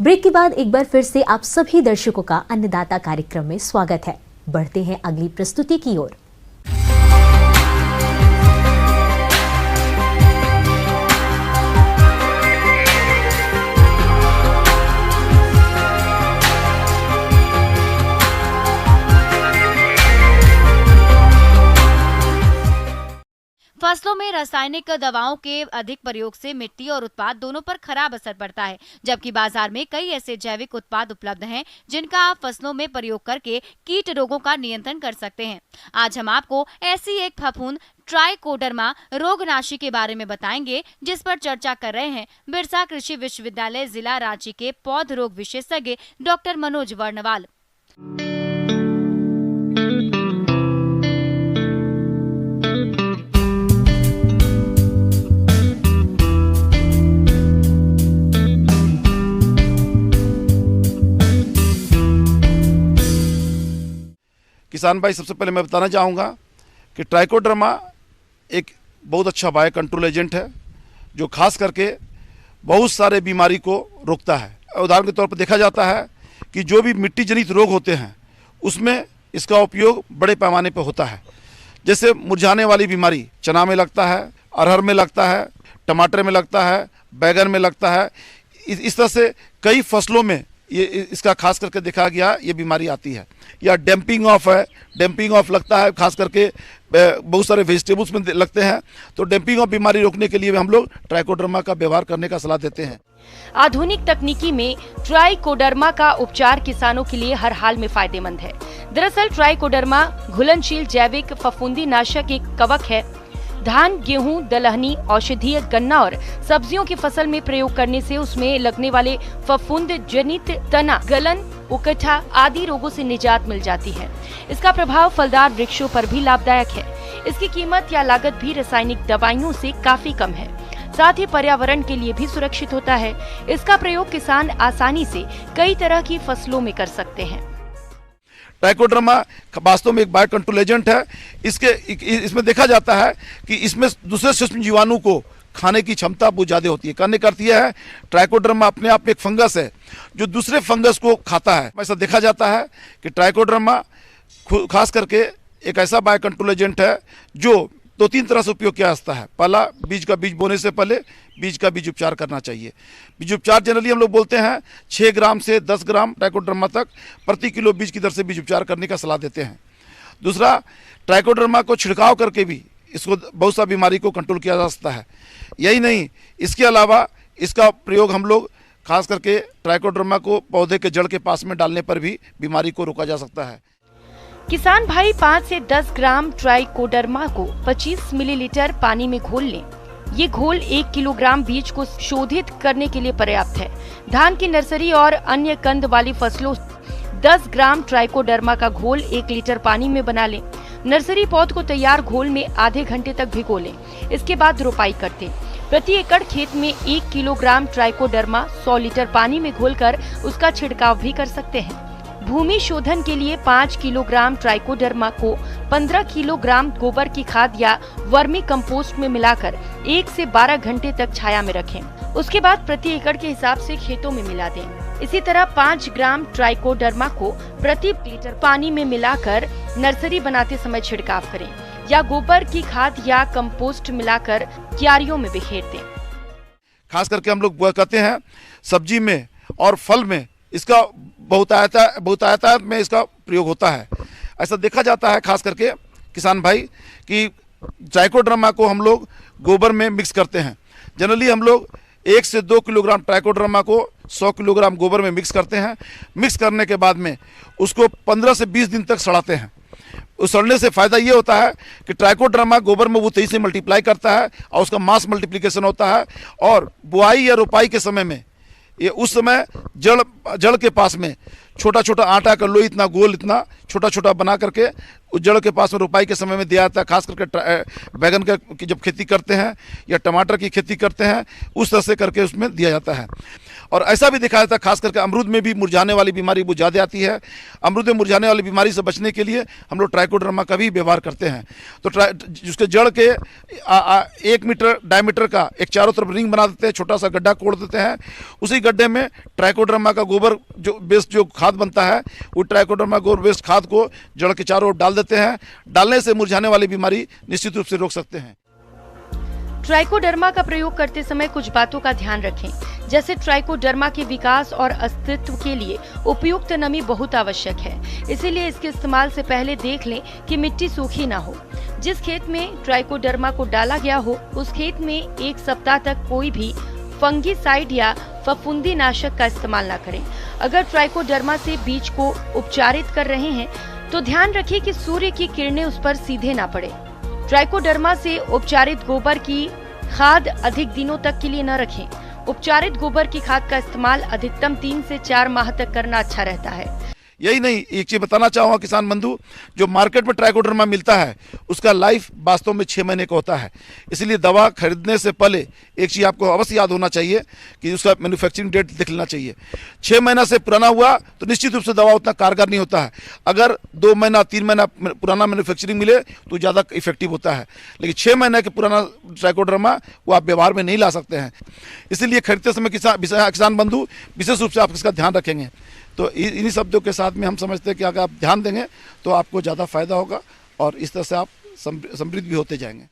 Break के बाद एक बार फिर से आप सभी दर्शकों का अन्नदाता कार्यक्रम में स्वागत है। बढ़ते हैं अगली प्रस्तुति की ओर। फसलों में रासायनिक दवाओं के अधिक प्रयोग से मिट्टी और उत्पाद दोनों पर खराब असर पड़ता है, जबकि बाजार में कई ऐसे जैविक उत्पाद उपलब्ध हैं जिनका आप फसलों में प्रयोग करके कीट रोगों का नियंत्रण कर सकते हैं। आज हम आपको ऐसी एक फफूंद ट्राइकोडर्मा रोगनाशी के बारे में बताएंगे, जिस पर चर्चा कर रहे हैं बिरसा कृषि विश्वविद्यालय जिला रांची के पौध रोग विशेषज्ञ डॉक्टर मनोज वर्णवाल। किसान भाई, सबसे पहले मैं बताना चाहूँगा कि ट्राइकोडर्मा एक बहुत अच्छा बायो कंट्रोल एजेंट है जो खास करके बहुत सारे बीमारी को रोकता है। उदाहरण के तौर पर देखा जाता है कि जो भी मिट्टी जनित रोग होते हैं उसमें इसका उपयोग बड़े पैमाने पर होता है। जैसे मुरझाने वाली बीमारी चना में लगता है, अरहर में लगता है, टमाटर में लगता है, बैगन में लगता है। इस तरह से कई फसलों में ये इसका खास करके देखा गया ये बीमारी आती है। या डैम्पिंग ऑफ है, डैम्पिंग ऑफ लगता है, खास करके बहुत सारे वेजिटेबल्स में लगते हैं। तो डैम्पिंग ऑफ बीमारी रोकने के लिए हम लोग ट्राइकोडर्मा का व्यवहार करने का सलाह देते हैं। आधुनिक तकनीकी में ट्राइकोडर्मा का उपचार किसानों के लिए हर हाल में फायदेमंद है। दरअसल ट्राइकोडर्मा घुलनशील जैविक फफूंदी नाशक एक कवक है। धान, गेहूं, दलहनी, औषधीय, गन्ना और सब्जियों की फसल में प्रयोग करने से उसमें लगने वाले फफूंद जनित तना, गलन, उकठा आदि रोगों से निजात मिल जाती है। इसका प्रभाव फलदार वृक्षों पर भी लाभदायक है। इसकी कीमत या लागत भी रासायनिक दवाइयों से काफी कम है। साथ ही पर्यावरण के लिए भी सुरक्षित होता है। इसका प्रयोग किसान आसानी से कई तरह की फसलों में कर सकते हैं। ट्राइकोडर्मा वास्तव में एक बायो कंट्रोल एजेंट है। इसमें देखा जाता है कि इसमें दूसरे सूक्ष्म जीवाणु को खाने की क्षमता बहुत ज़्यादा होती है। करने का अर्थ यह है ट्राइकोडर्मा अपने आप में एक फंगस है जो दूसरे फंगस को खाता है। ऐसा देखा जाता है कि ट्राइकोडर्मा खास करके एक ऐसा बायो कंट्रोल एजेंट है जो 2-3 तरह से उपयोग किया जाता है। पहला, बीज का बीज बोने से पहले बीज का बीज उपचार करना चाहिए। बीज उपचार जनरली हम लोग बोलते हैं 6 ग्राम से 10 ग्राम ट्राइकोडर्मा तक प्रति किलो बीज की दर से बीज उपचार करने का सलाह देते हैं। दूसरा, ट्राइकोडर्मा को छिड़काव करके भी इसको बहुत सा बीमारी को कंट्रोल किया जा सकता है। यही नहीं, इसके अलावा इसका प्रयोग हम लोग खास करके ट्राइकोडर्मा को पौधे के जड़ के पास में डालने पर भी बीमारी को रोका जा सकता है। किसान भाई 5 से 10 ग्राम ट्राइकोडर्मा को 25 मिलीलीटर पानी में घोल लें। ये घोल 1 किलोग्राम बीज को शोधित करने के लिए पर्याप्त है। धान की नर्सरी और अन्य कंद वाली फसलों 10 ग्राम ट्राइकोडर्मा का घोल 1 लीटर पानी में बना लें। नर्सरी पौध को तैयार घोल में आधे घंटे तक भिगो लें। इसके बाद रोपाई कर दें। प्रति एकड़ खेत में 1 किलोग्राम ट्राइकोडर्मा 100 लीटर पानी में घोलकर उसका छिड़काव भी कर सकते हैं। भूमि शोधन के लिए 5 किलोग्राम ट्राइकोडर्मा को 15 किलोग्राम गोबर की खाद या वर्मी कंपोस्ट में मिलाकर 1 से 12 घंटे तक छाया में रखें। उसके बाद प्रति एकड़ के हिसाब से खेतों में मिला दें। इसी तरह 5 ग्राम ट्राइकोडर्मा को प्रति लीटर पानी में मिलाकर नर्सरी बनाते समय छिड़काव करें या गोबर की खाद या कंपोस्ट मिलाकर क्यारियों में बिखेर दें। खास करके हम लोग कहते हैं सब्जी में और फल में इसका बहुतायत में इसका प्रयोग होता है। ऐसा देखा जाता है खास करके किसान भाई कि ट्राइकोडर्मा को हम लोग गोबर में मिक्स करते हैं। जनरली हम लोग 1 से 2 किलोग्राम ट्राइकोडर्मा को 100 किलोग्राम गोबर में मिक्स करते हैं। मिक्स करने के बाद में उसको 15 से 20 दिन तक सड़ाते हैं। उस सड़ने से फ़ायदा ये होता है कि ट्राइकोडर्मा गोबर में वो तेजी से मल्टीप्लाई करता है और उसका मास मल्टीप्लिकेशन होता है। और बुआई या रोपाई के समय में ये उस समय जड़ के पास में छोटा छोटा आटा का लोई इतना गोल इतना छोटा छोटा बना करके उस जड़ के पास में रोपाई के समय में दिया जाता है। खास करके बैगन का जब खेती करते हैं या टमाटर की खेती करते हैं उस तरह से करके उसमें दिया जाता है। और ऐसा भी देखा जाता है खास करके अमरूद में भी मुरझाने वाली बीमारी बहुत ज़्यादा आती है। अमरूद में मुरझाने वाली बीमारी से बचने के लिए हम लोग ट्राइकोडर्मा का भी व्यवहार करते हैं। तो उसके जड़ के 1 मीटर डायमीटर का एक चारों तरफ रिंग बना देते हैं, छोटा सा गड्ढा कोड़ देते हैं। उसी गड्ढे में ट्राइकोडर्मा का गोबर जो बेस्ड जो खाद बनता है, वो ट्राइकोडर्मा गोबर बेस्ड खाद को जड़ के चारों ओर डाल देते हैं। डालने से मुरझाने वाली बीमारी निश्चित रूप से रोक सकते हैं। ट्राइकोडर्मा का प्रयोग करते समय कुछ बातों का ध्यान रखें, जैसे ट्राइकोडर्मा के विकास और अस्तित्व के लिए उपयुक्त नमी बहुत आवश्यक है। इसीलिए इसके इस्तेमाल से पहले देख लें कि मिट्टी सूखी ना हो। जिस खेत में ट्राइकोडर्मा को डाला गया हो, उस खेत में 1 सप्ताह तक कोई भी फंगीसाइड या फफूंदी नाशक का इस्तेमाल न करें। अगर ट्राइकोडर्मा से बीज को उपचारित कर रहे हैं तो ध्यान रखिए कि सूर्य की किरणें उस पर सीधे ना पड़े। ट्राइकोडर्मा से उपचारित गोबर की खाद अधिक दिनों तक के लिए न रखें। उपचारित गोबर की खाद का इस्तेमाल अधिकतम 3 से 4 माह तक करना अच्छा रहता है। यही नहीं, एक चीज बताना चाहूँगा किसान बंधु, जो मार्केट में ट्राइकोडर्मा मिलता है उसका लाइफ वास्तव में 6 महीने का होता है। इसलिए दवा खरीदने से पहले एक चीज़ आपको अवश्य याद होना चाहिए कि उसका मैन्युफैक्चरिंग डेट देख लेना चाहिए। 6 महीना से पुराना हुआ तो निश्चित रूप से दवा उतना कारगर नहीं होता है। अगर 2 महीना 3 महीना पुराना मैन्युफैक्चरिंग मिले तो ज़्यादा इफेक्टिव होता है, लेकिन 6 महीने के पुराना ट्राइकोडर्मा वो आप व्यवहार में नहीं ला सकते हैं। इसीलिए खरीदते समय किसान बंधु विशेष रूप से आप इसका ध्यान रखेंगे। तो इन्हीं शब्दों के साथ में हम समझते हैं कि अगर आप ध्यान देंगे तो आपको ज़्यादा फायदा होगा और इस तरह से आप समृद्ध भी होते जाएंगे।